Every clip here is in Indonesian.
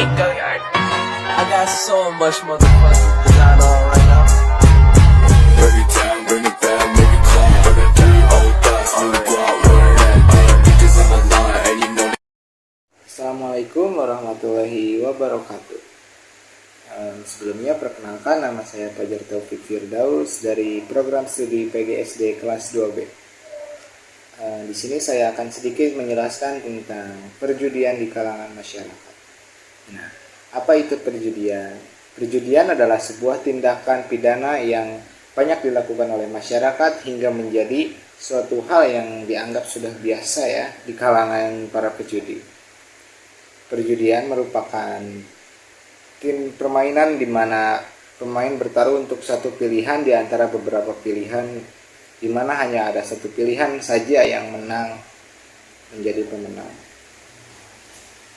I got so much motherfucking design on right now. Break it down, bring it back, make it clap. Put it three old thoughts on the ground, where that thing, bitches on the line, and you know. Assalamualaikum warahmatullahi wabarakatuh. Sebelumnya perkenalkan, nama saya Fajar Taufik Firdaus dari program studi PGSD kelas 2B. Di sini saya akan sedikit menjelaskan tentang perjudian di kalangan masyarakat. Nah, apa itu perjudian? Perjudian adalah sebuah tindakan pidana yang banyak dilakukan oleh masyarakat hingga menjadi suatu hal yang dianggap sudah biasa ya di kalangan para pejudi. Perjudian merupakan tim permainan di mana pemain bertaruh untuk satu pilihan di antara beberapa pilihan, di mana hanya ada satu pilihan saja yang menang menjadi pemenang.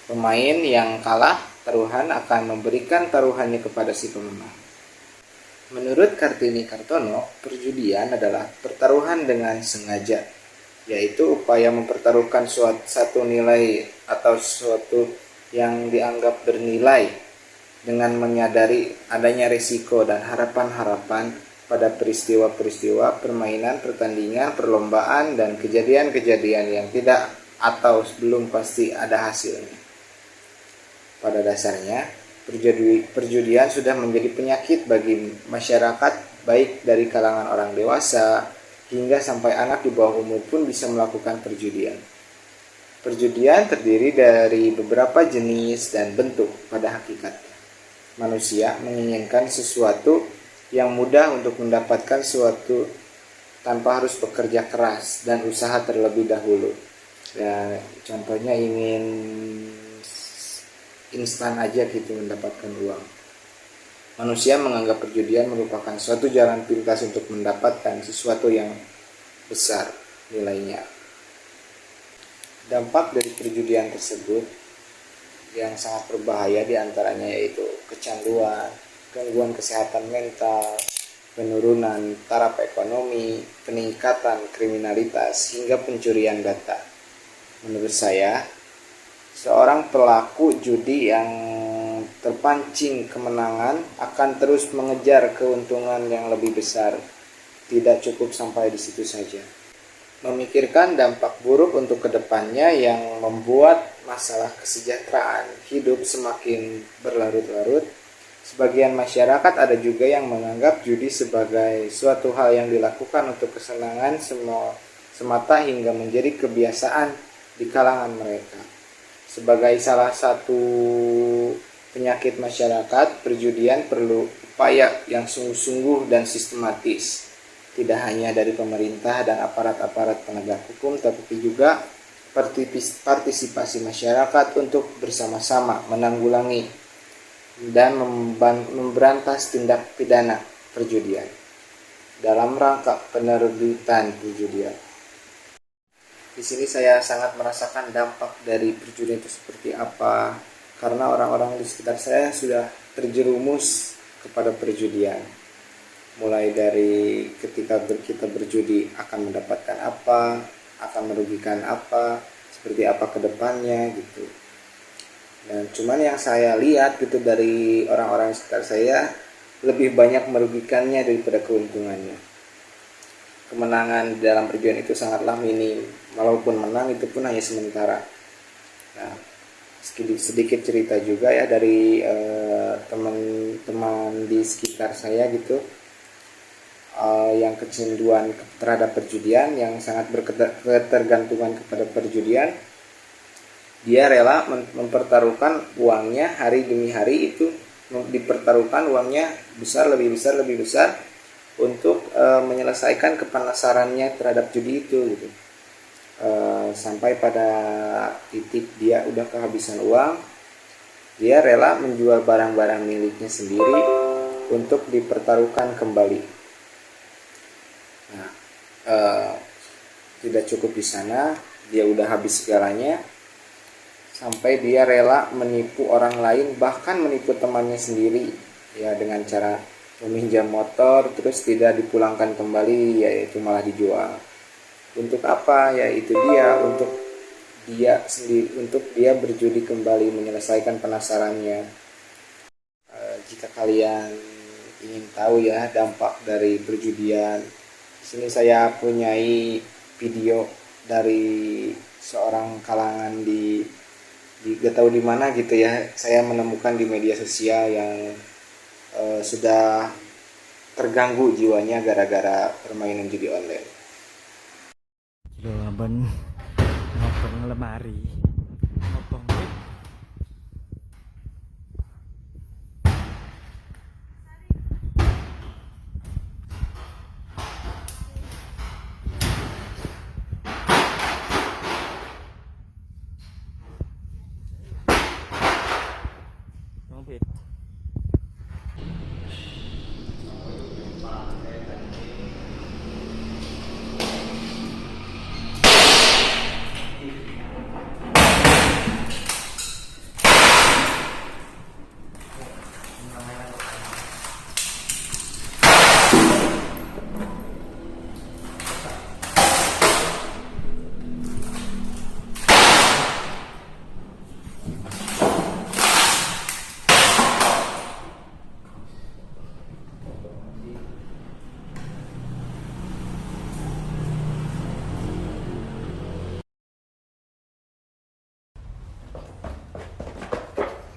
Pemain yang kalah taruhan akan memberikan taruhannya kepada si pemenang. Menurut Kartini Kartono, perjudian adalah pertaruhan dengan sengaja, yaitu upaya mempertaruhkan suatu nilai atau suatu yang dianggap bernilai dengan menyadari adanya risiko dan harapan-harapan pada peristiwa-peristiwa permainan, pertandingan, perlombaan, dan kejadian-kejadian yang tidak atau belum pasti ada hasilnya. Pada dasarnya, perjudian sudah menjadi penyakit bagi masyarakat, baik dari kalangan orang dewasa hingga sampai anak di bawah umur pun bisa melakukan perjudian. Perjudian terdiri dari beberapa jenis dan bentuk pada hakikatnya. Manusia menginginkan sesuatu yang mudah untuk mendapatkan sesuatu tanpa harus bekerja keras dan usaha terlebih dahulu. Ya, contohnya ingin instan aja gitu mendapatkan uang. Manusia menganggap perjudian merupakan suatu jalan pintas untuk mendapatkan sesuatu yang besar nilainya. Dampak dari perjudian tersebut yang sangat berbahaya diantaranya yaitu kecanduan, gangguan kesehatan mental, penurunan taraf ekonomi, peningkatan kriminalitas, hingga pencurian data. Menurut saya, seorang pelaku judi yang terpancing kemenangan akan terus mengejar keuntungan yang lebih besar. Tidak cukup sampai di situ saja. Memikirkan dampak buruk untuk kedepannya yang membuat masalah kesejahteraan hidup semakin berlarut-larut. Sebagian masyarakat ada juga yang menganggap judi sebagai suatu hal yang dilakukan untuk kesenangan semata hingga menjadi kebiasaan di kalangan mereka. Sebagai salah satu penyakit masyarakat, perjudian perlu upaya yang sungguh-sungguh dan sistematis. Tidak hanya dari pemerintah dan aparat-aparat penegak hukum, tapi juga partisipasi masyarakat untuk bersama-sama menanggulangi dan memberantas tindak pidana perjudian dalam rangka penerbitan perjudian. Di sini saya sangat merasakan dampak dari perjudian itu seperti apa, karena orang-orang di sekitar saya sudah terjerumus kepada perjudian. Mulai dari ketika kita berjudi akan mendapatkan apa, akan merugikan apa, seperti apa ke depannya gitu. Dan cuman yang saya lihat gitu dari orang-orang di sekitar saya, lebih banyak merugikannya daripada keuntungannya. Kemenangan dalam perjudian itu sangatlah minim, walaupun menang itu pun hanya sementara. Nah, sedikit cerita juga ya dari teman-teman di sekitar saya gitu, yang kecanduan terhadap perjudian, yang sangat berketergantungan kepada perjudian. Dia rela mempertaruhkan uangnya hari demi hari, itu dipertaruhkan uangnya lebih besar untuk menyelesaikan kepenasarannya terhadap judi itu gitu. Sampai pada titik dia udah kehabisan uang, dia rela menjual barang-barang miliknya sendiri untuk dipertaruhkan kembali. Nah, tidak cukup di sana, dia udah habis segalanya, sampai dia rela menipu orang lain, bahkan menipu temannya sendiri ya, dengan cara meminjam motor terus tidak dipulangkan kembali, yaitu malah dijual. Untuk apa? Ya itu dia, untuk dia berjudi kembali menyelesaikan penasarannya. Jika kalian ingin tahu ya dampak dari perjudian, di sini saya punyai video dari seorang kalangan di gak tahu di mana gitu ya. Saya menemukan di media sosial yang sudah terganggu jiwanya gara-gara permainan judi online. Ban ngobong lemari, ngobong wit. Ngompet.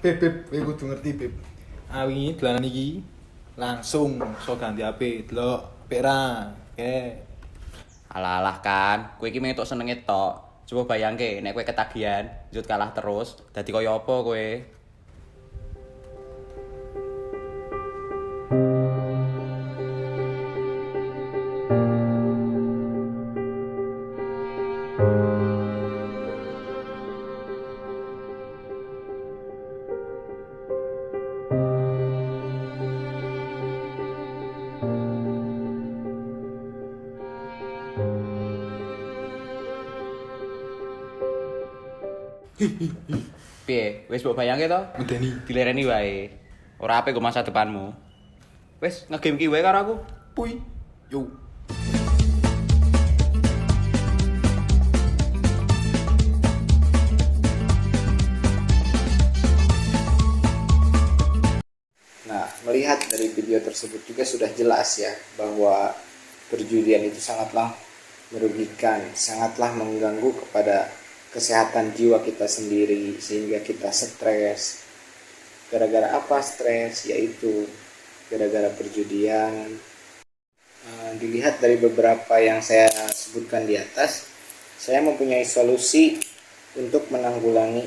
Pip, kowe kudu ngerti, Pip. Wingi dolanan iki langsung iso ganti HP, delok pera. Alah kan, kowe iki metok senenge tok. Coba bayangke nek kowe ketagihan, njut kalah terus, dadi kaya apa kowe? Piye? Wis mbok bayangke to? Medeni. Dilereni wae. Ora ape go masa depanmu. Wis ngegame ki wae karo aku. Pui. Yo. Nah, melihat dari video tersebut juga sudah jelas ya bahwa perjudian itu sangatlah merugikan, sangatlah mengganggu kepada kesehatan jiwa kita sendiri sehingga kita stres. Gara-gara apa stres? Yaitu gara-gara perjudian. Dilihat dari beberapa yang saya sebutkan di atas, saya mempunyai solusi untuk menanggulangi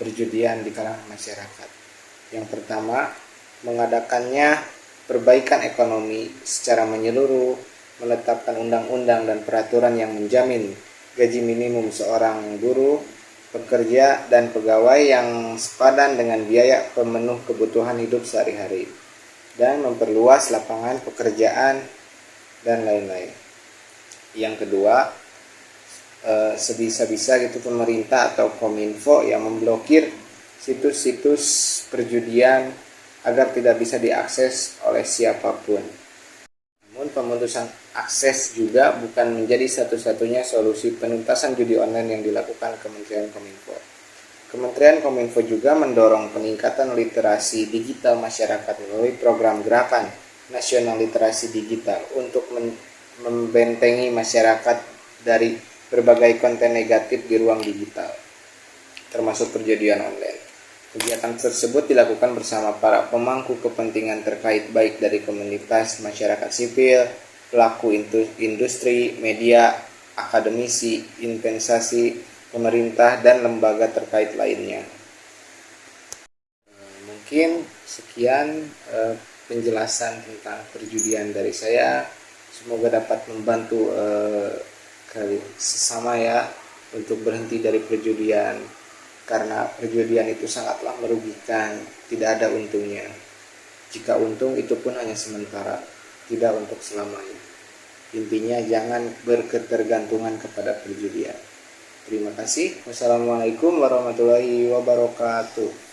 perjudian di kalangan masyarakat. Yang pertama, mengadakannya perbaikan ekonomi secara menyeluruh, menetapkan undang-undang dan peraturan yang menjamin gaji minimum seorang buruh, pekerja, dan pegawai yang sepadan dengan biaya pemenuh kebutuhan hidup sehari-hari, dan memperluas lapangan pekerjaan, dan lain-lain. Yang kedua, sebisa-bisa gitu pemerintah atau Kominfo yang memblokir situs-situs perjudian agar tidak bisa diakses oleh siapapun. Namun pemutusan akses juga bukan menjadi satu-satunya solusi penuntasan judi online yang dilakukan Kementerian Kominfo. Kementerian Kominfo juga mendorong peningkatan literasi digital masyarakat melalui program Gerakan Nasional Literasi Digital untuk membentengi masyarakat dari berbagai konten negatif di ruang digital, termasuk perjudian online. Kegiatan tersebut dilakukan bersama para pemangku kepentingan terkait baik dari komunitas masyarakat sipil, pelaku industri, media, akademisi, investasi, pemerintah, dan lembaga terkait lainnya. Mungkin sekian penjelasan tentang perjudian dari saya. Semoga dapat membantu sesama ya untuk berhenti dari perjudian. Karena perjudian itu sangatlah merugikan, tidak ada untungnya. Jika untung itu pun hanya sementara, tidak untuk selamanya. Intinya jangan berketergantungan kepada perjudian. Terima kasih. Wassalamualaikum warahmatullahi wabarakatuh.